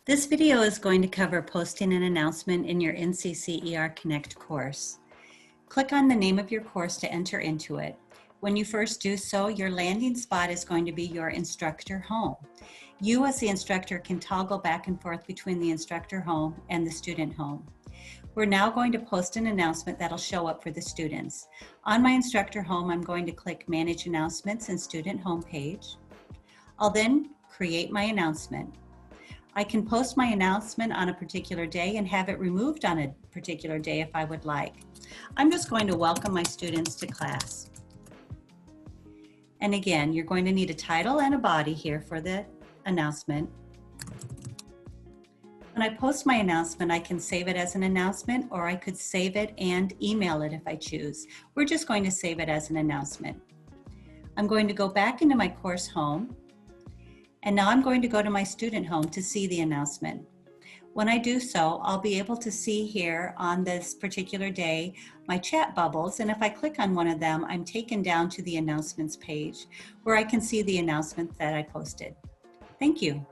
This video is going to cover posting an announcement in your NCCERconnect course. Click on the name of your course to enter into it. When you first do so, your landing spot is going to be your instructor home. You as the instructor can toggle back and forth between the instructor home and the student home. We're now going to post an announcement that'll show up for the students. On my instructor home, I'm going to click Manage Announcements and Student Homepage. I'll then create my announcement. I can post my announcement on a particular day and have it removed on a particular day if I would like. I'm just going to welcome my students to class. And again, you're going to need a title and a body here for the announcement. When I post my announcement, I can save it as an announcement, or I could save it and email it if I choose. We're just going to save it as an announcement. I'm going to go back into my course home. And now I'm going to go to my student home to see the announcement. When I do so, I'll be able to see here on this particular day my chat bubbles, and if I click on one of them, I'm taken down to the announcements page where I can see the announcement that I posted. Thank you.